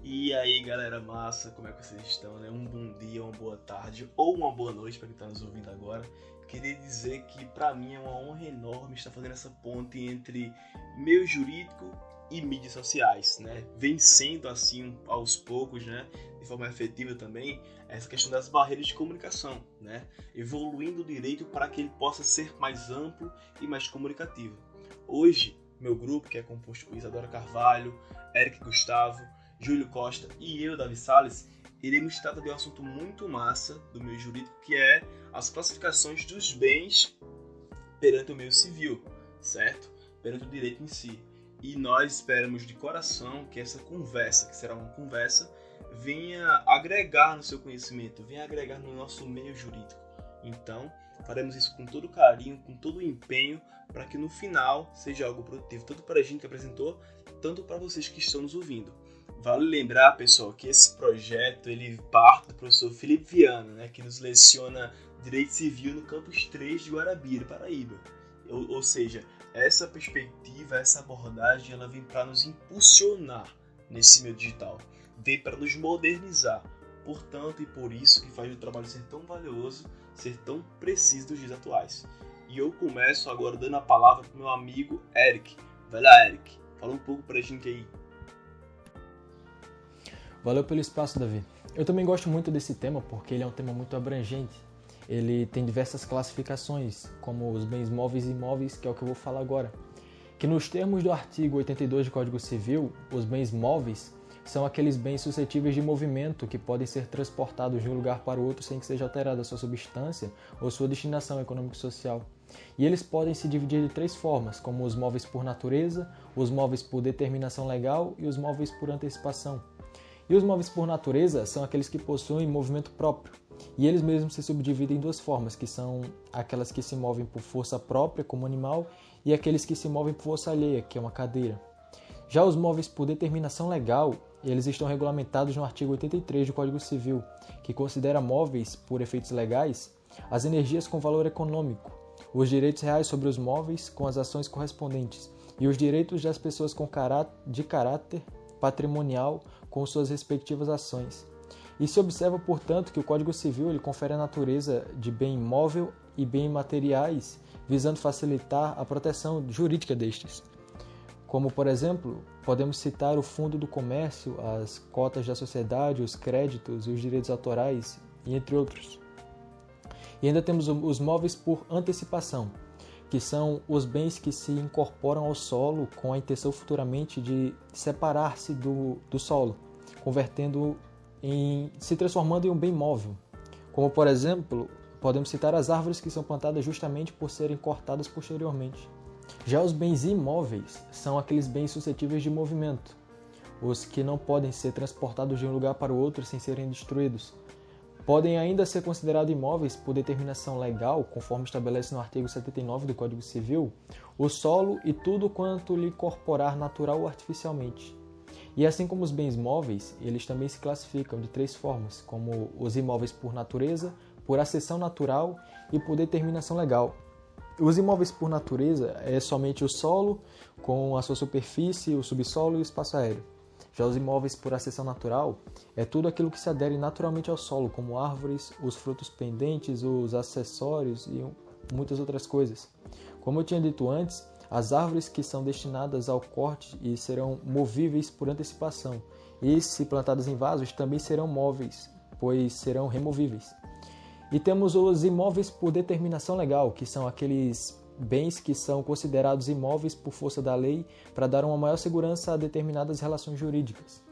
E aí, galera massa, como é que vocês estão, né? Um bom dia, uma boa tarde ou uma boa noite para quem está nos ouvindo agora. Queria dizer que para mim é uma honra enorme estar fazendo essa ponte entre meio jurídico e mídias sociais, né? Vencendo assim aos poucos, né? De forma efetiva também, essa questão das barreiras de comunicação, né? Evoluindo o direito para que ele possa ser mais amplo e mais comunicativo. Hoje, meu grupo, que é composto por Isadora Carvalho, Eric Gustavo, Júlio Costa e eu, Davi Salles, iremos tratar de um assunto muito massa do meio jurídico, que é as classificações dos bens perante o meio civil, certo? Perante o direito em si. E nós esperamos de coração que essa conversa, que será uma conversa, venha agregar no seu conhecimento, venha agregar no nosso meio jurídico. Então, faremos isso com todo carinho, com todo o empenho, para que no final seja algo produtivo, tanto para a gente que apresentou, tanto para vocês que estão nos ouvindo. Vale lembrar, pessoal, que esse projeto ele parte do professor Felipe Viana, né, que nos leciona Direito Civil no Campus 3 de Guarabira, Paraíba. Ou seja, essa perspectiva, essa abordagem, ela vem para nos impulsionar nesse meio digital, vem para nos modernizar. Portanto, e por isso que faz o trabalho ser tão valioso, ser tão preciso dos dias atuais. E eu começo agora dando a palavra para o meu amigo Eric. Vai lá, Eric, fala um pouco para a gente aí. Valeu pelo espaço, Davi. Eu também gosto muito desse tema porque ele é um tema muito abrangente. Ele tem diversas classificações, como os bens móveis e imóveis, que é o que eu vou falar agora. Que nos termos do artigo 82 do Código Civil, os bens móveis são aqueles bens suscetíveis de movimento que podem ser transportados de um lugar para o outro sem que seja alterada a sua substância ou sua destinação econômico-social. E eles podem se dividir de três formas, como os móveis por natureza, os móveis por determinação legal e os móveis por antecipação. E os móveis por natureza são aqueles que possuem movimento próprio. E eles mesmos se subdividem em duas formas, que são aquelas que se movem por força própria, como animal, e aqueles que se movem por força alheia, que é uma cadeira. Já os móveis por determinação legal, eles estão regulamentados no artigo 83 do Código Civil, que considera móveis, por efeitos legais, as energias com valor econômico, os direitos reais sobre os móveis com as ações correspondentes, e os direitos das pessoas de caráter patrimonial com suas respectivas ações. E se observa, portanto, que o Código Civil ele confere a natureza de bem imóvel e bem imateriais, visando facilitar a proteção jurídica destes. Como, por exemplo, podemos citar o Fundo do Comércio, as cotas da sociedade, os créditos e os direitos autorais, e entre outros. E ainda temos os móveis por antecipação, que são os bens que se incorporam ao solo com a intenção futuramente de separar-se do solo, se transformando em um bem móvel. Como, por exemplo, podemos citar as árvores que são plantadas justamente por serem cortadas posteriormente. Já os bens imóveis são aqueles bens suscetíveis de movimento, os que não podem ser transportados de um lugar para o outro sem serem destruídos. Podem ainda ser considerados imóveis por determinação legal, conforme estabelece no artigo 79 do Código Civil, o solo e tudo quanto lhe corporar natural ou artificialmente. E assim como os bens móveis, eles também se classificam de três formas, como os imóveis por natureza, por acessão natural e por determinação legal. Os imóveis por natureza é somente o solo, com a sua superfície, o subsolo e o espaço aéreo. Já os imóveis por acessão natural é tudo aquilo que se adere naturalmente ao solo, como árvores, os frutos pendentes, os acessórios e muitas outras coisas. Como eu tinha dito antes, as árvores que são destinadas ao corte e serão movíveis por antecipação, e se plantadas em vasos também serão móveis, pois serão removíveis. E temos os imóveis por determinação legal, que são aqueles bens que são considerados imóveis por força da lei para dar uma maior segurança a determinadas relações jurídicas.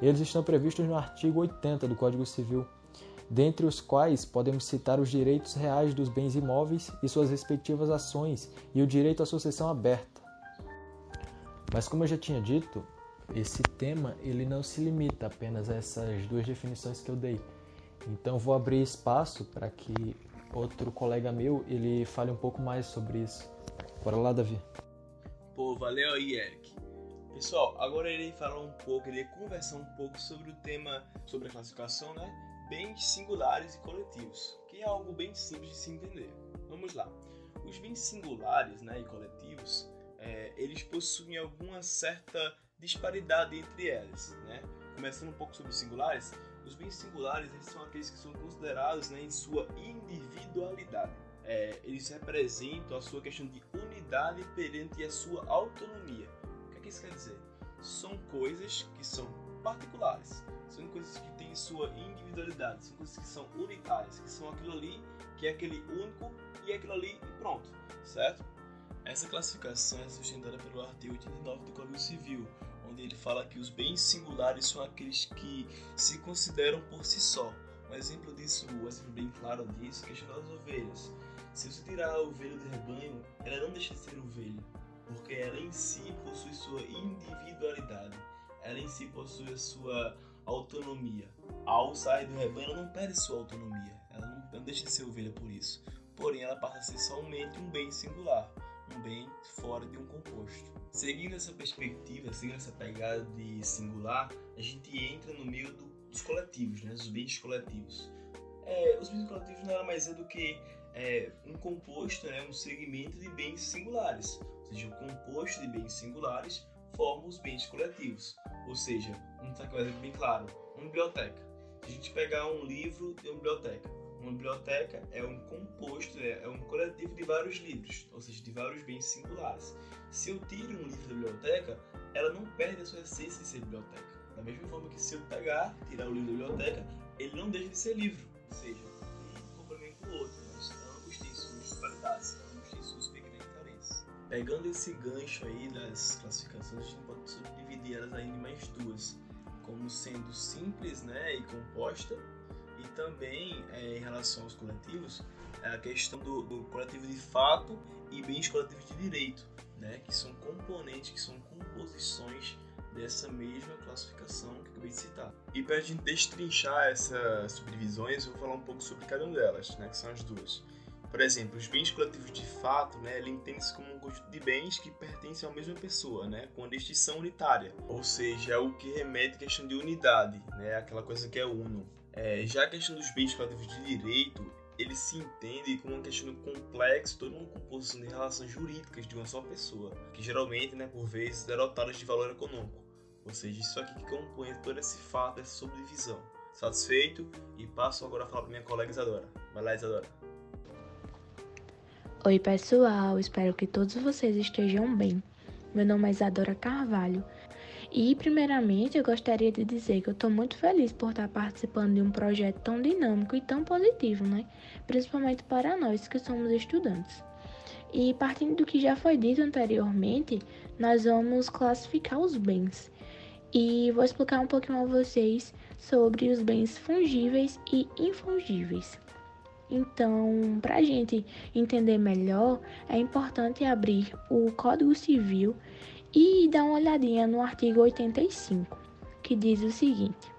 Eles estão previstos no artigo 80 do Código Civil, dentre os quais podemos citar os direitos reais dos bens imóveis e suas respectivas ações e o direito à sucessão aberta. Mas como eu já tinha dito, esse tema ele não se limita apenas a essas duas definições que eu dei. Então vou abrir espaço para que outro colega meu ele fale um pouco mais sobre isso. Bora lá, Davi. Pô, valeu aí, Eric. Pessoal, agora eu irei falar um pouco, irei conversar um pouco sobre o tema, sobre a classificação, né? Bens singulares e coletivos, que é algo bem simples de se entender. Vamos lá. Os bens singulares, né, e coletivos, eles possuem alguma certa disparidade entre eles, né? começando um pouco sobre os singulares, os bens singulares eles são aqueles que são considerados, né, em sua individualidade. Eles representam a sua questão de unidade perante a sua autonomia. O que isso quer dizer? São coisas que são particulares, são coisas que têm sua individualidade, são coisas que são unitárias, que são aquilo ali, que é aquele único e aquilo ali e pronto, certo? Essa classificação é sustentada pelo artigo 89 do Código Civil, onde ele fala que os bens singulares são aqueles que se consideram por si só. Um exemplo disso, um exemplo bem claro disso, é a questão das ovelhas. Se você tirar a ovelha do rebanho, ela não deixa de ser ovelha, porque ela em si possui sua individualidade, ela em si possui a sua autonomia. Ao sair do rebanho, ela não perde sua autonomia, ela não deixa de ser ovelha por isso, porém ela passa a ser somente um bem singular, um bem fora de um composto. Seguindo essa perspectiva, seguindo essa pegada de singular, a gente entra no meio dos coletivos, né, dos bens coletivos. Os bens coletivos nada mais é do que um composto, né, um segmento de bens singulares, ou seja, o composto de bens singulares forma os bens coletivos. Ou seja, vamos dar um exemplo bem claro, uma biblioteca. Se a gente pegar um livro de uma biblioteca é um composto, é um coletivo de vários livros, ou seja, de vários bens singulares. Se eu tiro um livro da biblioteca, ela não perde a sua essência de ser biblioteca. Da mesma forma que se eu tirar o livro da biblioteca, ele não deixa de ser livro, ou seja, um complementa o outro, mas ambos têm suas qualidades, ambos têm suas pequenas diferenças. Pegando esse gancho aí das classificações, a gente pode subdividir elas ainda em mais duas, como sendo simples, né, e composta, e também em relação aos coletivos, a questão do coletivo de fato e bens coletivos de direito, né, que são componentes, que são composições dessa mesma classificação que eu acabei de citar. E para a gente destrinchar essas subdivisões, eu vou falar um pouco sobre cada uma delas, né, que são as duas. Por exemplo, os bens coletivos de fato, né, ele entende-se como um conjunto de bens que pertencem à mesma pessoa, né, com a distinção unitária, ou seja, é o que remete à questão de unidade, né, aquela coisa que é uno. Já a questão dos bens coletivos de direito, ele se entende como uma questão complexa, toda uma composição de relações jurídicas de uma só pessoa, que geralmente, né, por vezes, é dotadas de valor econômico. Ou seja, isso aqui que compõe todo esse fato, essa subdivisão. Satisfeito? E passo agora a falar para minha colega Isadora. Vai lá, Isadora. Oi pessoal, espero que todos vocês estejam bem. Meu nome é Isadora Carvalho e primeiramente eu gostaria de dizer que eu estou muito feliz por estar participando de um projeto tão dinâmico e tão positivo, né? Principalmente para nós que somos estudantes. E partindo do que já foi dito anteriormente, nós vamos classificar os bens. E vou explicar um pouquinho a vocês sobre os bens fungíveis e infungíveis. Então, para a gente entender melhor, é importante abrir o Código Civil e dar uma olhadinha no artigo 85, que diz o seguinte: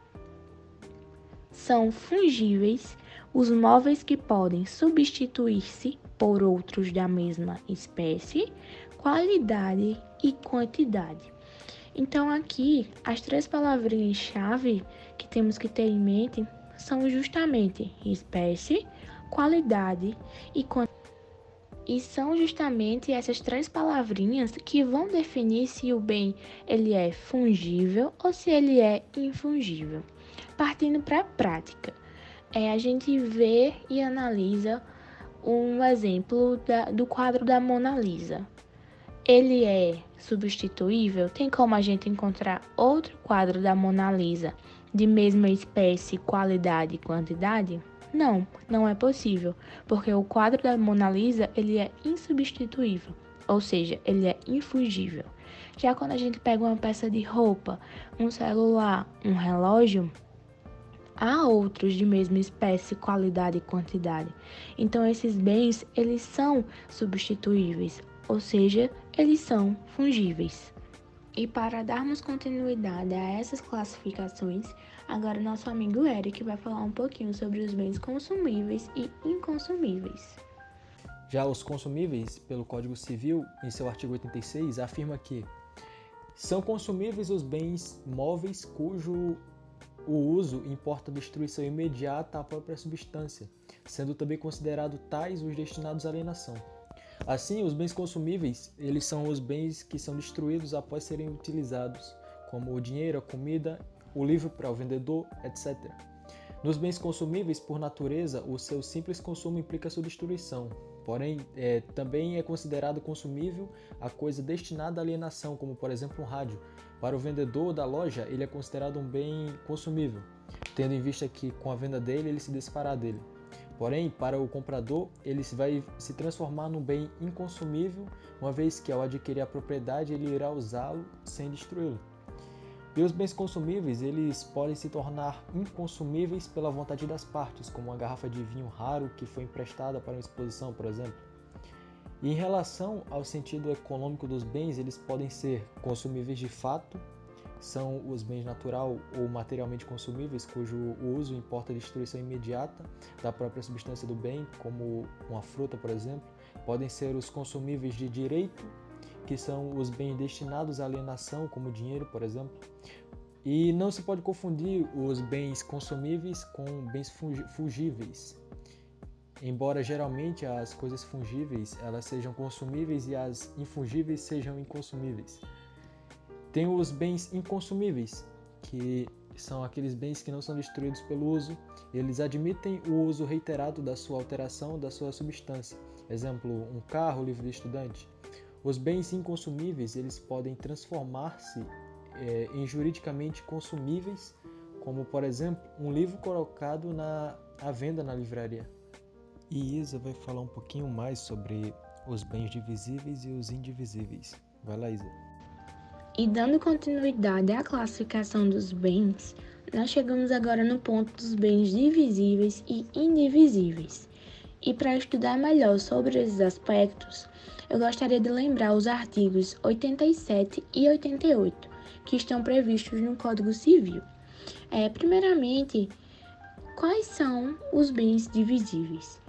são fungíveis os móveis que podem substituir-se por outros da mesma espécie, qualidade e quantidade. Então, aqui, as três palavrinhas-chave que temos que ter em mente são justamente espécie, qualidade e quantidade. E são justamente essas três palavrinhas que vão definir se o bem ele é fungível ou se ele é infungível. Partindo para a prática, a gente vê e analisa um exemplo do quadro da Mona Lisa. Ele é substituível? Tem como a gente encontrar outro quadro da Mona Lisa de mesma espécie, qualidade e quantidade? Não, não é possível, porque o quadro da Mona Lisa ele é insubstituível, ou seja, ele é infungível. Já quando a gente pega uma peça de roupa, um celular, um relógio, há outros de mesma espécie, qualidade e quantidade. Então esses bens, eles são substituíveis, ou seja, eles são fungíveis. E para darmos continuidade a essas classificações, agora nosso amigo Eric vai falar um pouquinho sobre os bens consumíveis e inconsumíveis. Já os consumíveis, pelo Código Civil, em seu artigo 86, afirma que são consumíveis os bens móveis cujo o uso importa destruição imediata à própria substância, sendo também considerados tais os destinados à alienação. Assim, os bens consumíveis, eles são os bens que são destruídos após serem utilizados, como o dinheiro, a comida o livro para o vendedor, etc. Nos bens consumíveis, por natureza, o seu simples consumo implica sua destruição. Porém, também é considerado consumível a coisa destinada à alienação, como por exemplo um rádio. Para o vendedor da loja, ele é considerado um bem consumível, tendo em vista que com a venda dele, ele se desfará dele. Porém, para o comprador, ele vai se transformar num bem inconsumível, uma vez que ao adquirir a propriedade, ele irá usá-lo sem destruí-lo. E os bens consumíveis, eles podem se tornar inconsumíveis pela vontade das partes, como uma garrafa de vinho raro que foi emprestada para uma exposição, por exemplo. E em relação ao sentido econômico dos bens, eles podem ser consumíveis de fato, são os bens natural ou materialmente consumíveis, cujo uso importa a destruição imediata da própria substância do bem, como uma fruta, por exemplo. Podem ser os consumíveis de direito, que são os bens destinados à alienação, como dinheiro, por exemplo. E não se pode confundir os bens consumíveis com bens fungíveis. Embora geralmente as coisas fungíveis elas sejam consumíveis e as infungíveis sejam inconsumíveis. Tem os bens inconsumíveis, que são aqueles bens que não são destruídos pelo uso. Eles admitem o uso reiterado da sua alteração, da sua substância. Exemplo, um carro, livro de estudante. Os bens inconsumíveis, eles podem transformar-se em juridicamente consumíveis, como, por exemplo, um livro colocado à venda na livraria. E Isa vai falar um pouquinho mais sobre os bens divisíveis e os indivisíveis. Vai lá, Isa. E dando continuidade à classificação dos bens, nós chegamos agora no ponto dos bens divisíveis e indivisíveis. E para estudar melhor sobre esses aspectos, eu gostaria de lembrar os artigos 87 e 88, que estão previstos no Código Civil. Primeiramente, quais são os bens divisíveis?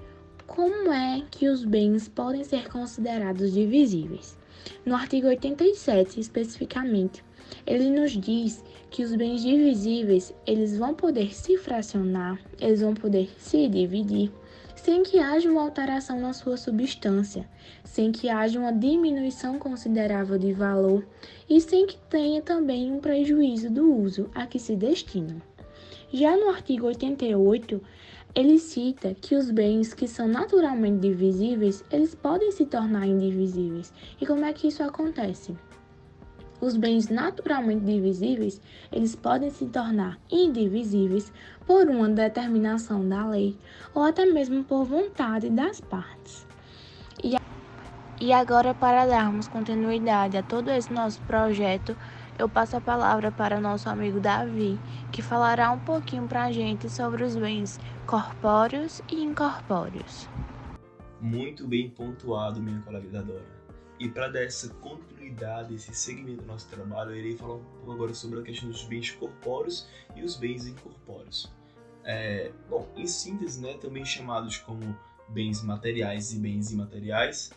Como é que os bens podem ser considerados divisíveis? No artigo 87, especificamente, ele nos diz que os bens divisíveis, eles vão poder se fracionar, eles vão poder se dividir, sem que haja uma alteração na sua substância, sem que haja uma diminuição considerável de valor e sem que tenha também um prejuízo do uso a que se destinam. Já no artigo 88, ele cita que os bens que são naturalmente divisíveis, eles podem se tornar indivisíveis. E como é que isso acontece? Os bens naturalmente divisíveis, eles podem se tornar indivisíveis por uma determinação da lei ou até mesmo por vontade das partes. E agora, para darmos continuidade a todo esse nosso projeto, eu passo a palavra para nosso amigo Davi, que falará um pouquinho para a gente sobre os bens corpóreos e incorpóreos. Muito bem pontuado, minha colega Isadora. E para dar essa continuidade, esse segmento do nosso trabalho, eu irei falar um pouco agora sobre a questão dos bens corpóreos e os bens incorpóreos. Em síntese, também chamados como bens materiais e bens imateriais,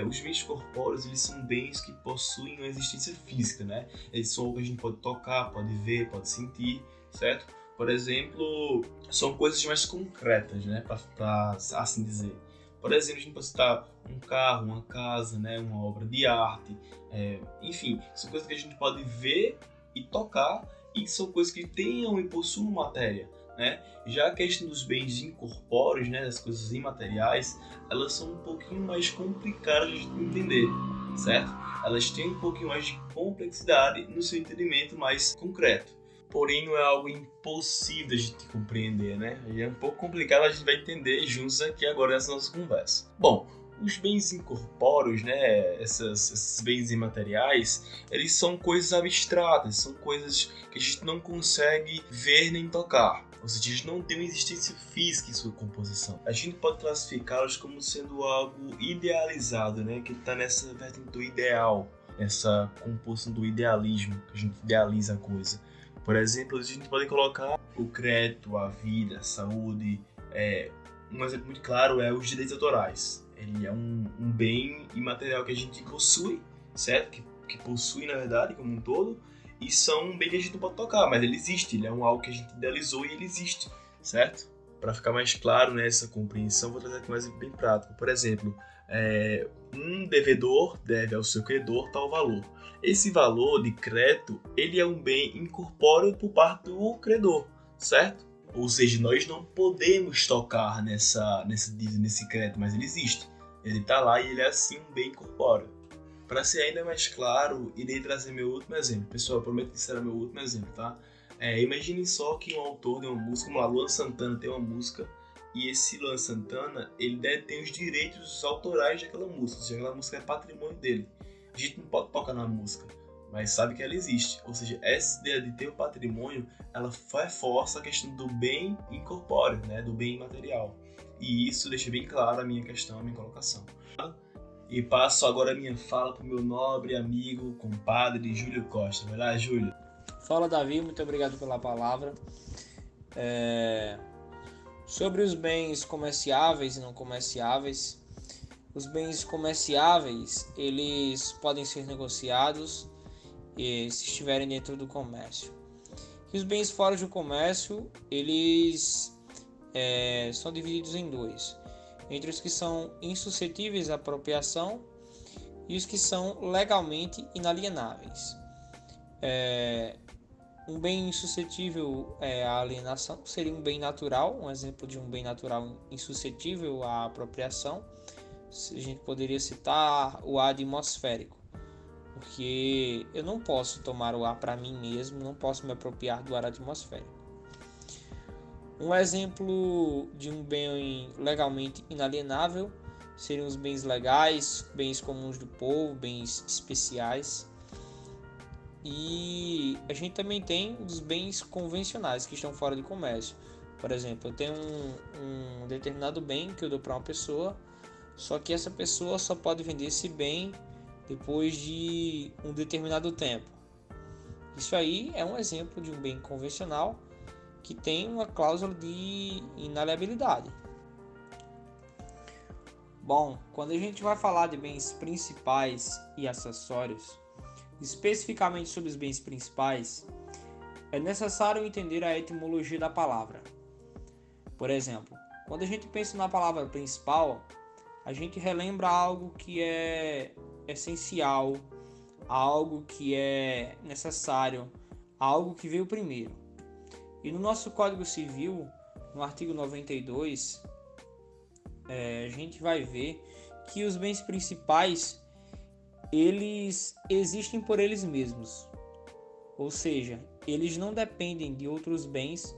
os bens corpóreos, eles são bens que possuem uma existência física, Eles são algo que a gente pode tocar, pode ver, pode sentir, certo? Por exemplo, são coisas mais concretas, para assim dizer. Por exemplo, a gente pode citar um carro, uma casa, uma obra de arte, enfim, são coisas que a gente pode ver e tocar e são coisas que tenham e possuem matéria, Já a questão dos bens incorpóreos, das coisas imateriais, elas são um pouquinho mais complicadas de entender, certo? Elas têm um pouquinho mais de complexidade no seu entendimento mais concreto. Porém, não é algo impossível de a gente compreender, É um pouco complicado, a gente vai entender juntos aqui agora nessa nossa conversa. Bom, os bens incorpóreos, esses bens imateriais, eles são coisas abstratas, são coisas que a gente não consegue ver nem tocar. Ou seja, eles não têm uma existência física em sua composição. A gente pode classificá-los como sendo algo idealizado, que está nessa vertente do ideal, essa composição do idealismo, que a gente idealiza a coisa. Por exemplo, a gente pode colocar o crédito, a vida, a saúde. Um exemplo muito claro é os direitos autorais. Ele é um bem imaterial que a gente possui, certo? Que possui, na verdade, como um todo. E são um bem que a gente não pode tocar, mas ele existe. Ele é algo que a gente idealizou e ele existe, certo? Para ficar mais claro nessa compreensão, vou trazer aqui mais bem prático. Por exemplo, Um devedor deve ao seu credor tal valor. Esse valor de crédito, ele é um bem incorpóreo por parte do credor, certo? Ou seja, nós não podemos tocar nesse crédito, mas ele existe. Ele está lá e ele é assim um bem incorpóreo. Para ser ainda mais claro, irei trazer meu último exemplo. Pessoal, eu prometo que será meu último exemplo, tá? Imagine só que um autor de uma música, como a Luan Santana tem uma música, e esse Luan Santana, ele detém os direitos autorais daquela música, ou seja, aquela música é patrimônio dele. A gente não pode tocar na música, mas sabe que ela existe. Ou seja, essa ideia de ter o patrimônio, ela reforça a questão do bem incorpóreo, né? Do bem imaterial. E isso deixa bem claro a minha questão, a minha colocação. E passo agora a minha fala para o meu nobre amigo, compadre Júlio Costa. Vai lá, Júlio. Fala, Davi, muito obrigado pela palavra. Sobre os bens comerciáveis e não comerciáveis, os bens comerciáveis, eles podem ser negociados se estiverem dentro do comércio. E os bens fora do comércio, eles são divididos em dois, entre os que são insuscetíveis à apropriação e os que são legalmente inalienáveis. Um bem insuscetível à alienação seria um bem natural, um exemplo de um bem natural insuscetível à apropriação. A gente poderia citar o ar atmosférico, porque eu não posso tomar o ar para mim mesmo, não posso me apropriar do ar atmosférico. Um exemplo de um bem legalmente inalienável seriam os bens legais, bens comuns do povo, bens especiais. E a gente também tem os bens convencionais que estão fora de comércio. Por exemplo, eu tenho um determinado bem que eu dou para uma pessoa, só que essa pessoa só pode vender esse bem depois de um determinado tempo. Isso aí é um exemplo de um bem convencional que tem uma cláusula de inaliabilidade. Bom, quando a gente vai falar de bens principais e acessórios, especificamente sobre os bens principais, é necessário entender a etimologia da palavra. Por exemplo, quando a gente pensa na palavra principal, a gente relembra algo que é essencial, algo que é necessário, algo que veio primeiro. E no nosso Código Civil, no artigo 92, a gente vai ver que os bens principais eles existem por eles mesmos, ou seja, eles não dependem de outros bens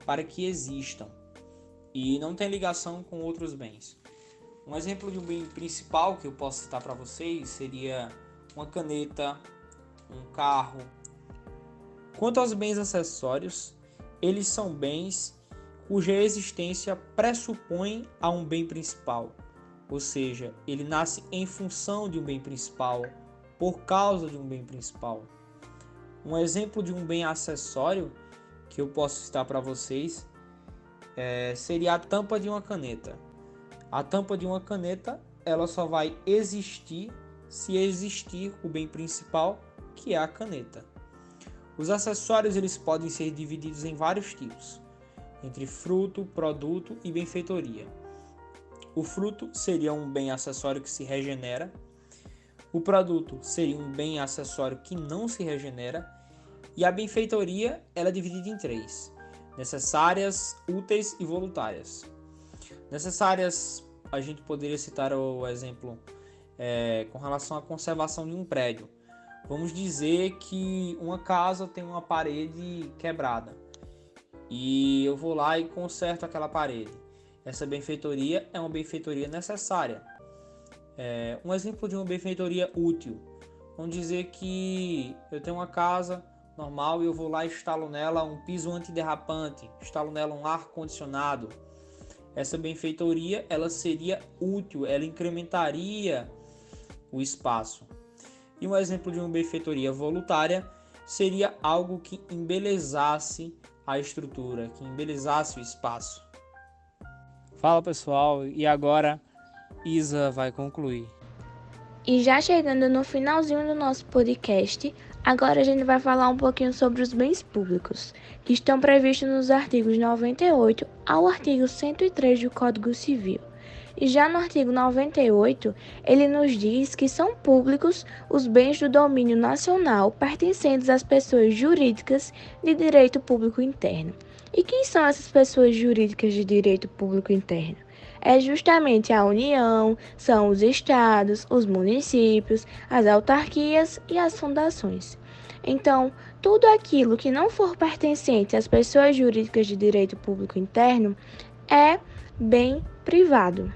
para que existam e não tem ligação com outros bens. Um exemplo de um bem principal que eu posso citar para vocês seria uma caneta, um carro. Quanto aos bens acessórios, eles são bens cuja existência pressupõe a um bem principal. Ou seja, ele nasce em função de um bem principal, por causa de um bem principal. Um exemplo de um bem acessório que eu posso citar para vocês seria a tampa de uma caneta. A tampa de uma caneta, ela só vai existir se existir o bem principal, que é a caneta. Os acessórios eles podem ser divididos em vários tipos, entre fruto, produto e benfeitoria. O fruto seria um bem acessório que se regenera. O produto seria um bem acessório que não se regenera. E a benfeitoria ela é dividida em três: necessárias, úteis e voluntárias. Necessárias, a gente poderia citar o exemplo com relação à conservação de um prédio. Vamos dizer que uma casa tem uma parede quebrada e eu vou lá e conserto aquela parede. Essa benfeitoria é uma benfeitoria necessária. Um exemplo de uma benfeitoria útil. Vamos dizer que eu tenho uma casa normal e eu vou lá e instalo nela um piso antiderrapante, instalo nela um ar-condicionado. Essa benfeitoria ela seria útil, ela incrementaria o espaço. E um exemplo de uma benfeitoria voluntária seria algo que embelezasse a estrutura, que embelezasse o espaço. Fala pessoal, e agora Isa vai concluir. E já chegando no finalzinho do nosso podcast, agora a gente vai falar um pouquinho sobre os bens públicos, que estão previstos nos artigos 98 ao artigo 103 do Código Civil. E já no artigo 98, ele nos diz que são públicos os bens do domínio nacional pertencentes às pessoas jurídicas de direito público interno. E quem são essas pessoas jurídicas de direito público interno? É justamente a União, são os estados, os municípios, as autarquias e as fundações. Então, tudo aquilo que não for pertencente às pessoas jurídicas de direito público interno é bem privado.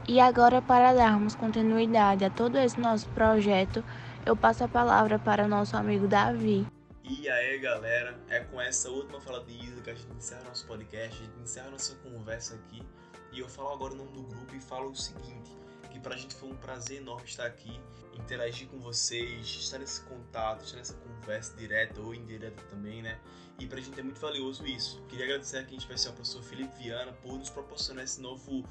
E agora, para darmos continuidade a todo esse nosso projeto, eu passo a palavra para o nosso amigo Davi. E aí, galera, é com essa última fala de Isa que a gente encerra nosso podcast, a gente encerra nossa conversa aqui. E eu falo agora o nome do grupo e falo o seguinte, que pra gente foi um prazer enorme estar aqui, interagir com vocês, estar nesse contato, estar nessa conversa direta ou indireta também, né? E pra gente é muito valioso isso. Queria agradecer aqui em especial ao professor Felipe Viana por nos proporcionar esse novo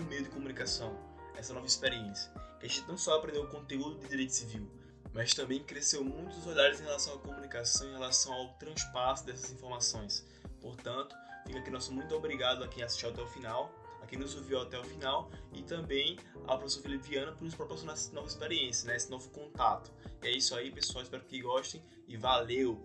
meio de comunicação, essa nova experiência. Que a gente não só aprendeu o conteúdo de direito civil, mas também cresceu muito os olhares em relação à comunicação, em relação ao transpasse dessas informações. Portanto, fica aqui nosso muito obrigado a quem assistiu até o final, a quem nos ouviu até o final e também ao professor Felipe Viana por nos proporcionar essa nova experiência, né? Esse novo contato. E é isso aí, pessoal. Espero que gostem e valeu!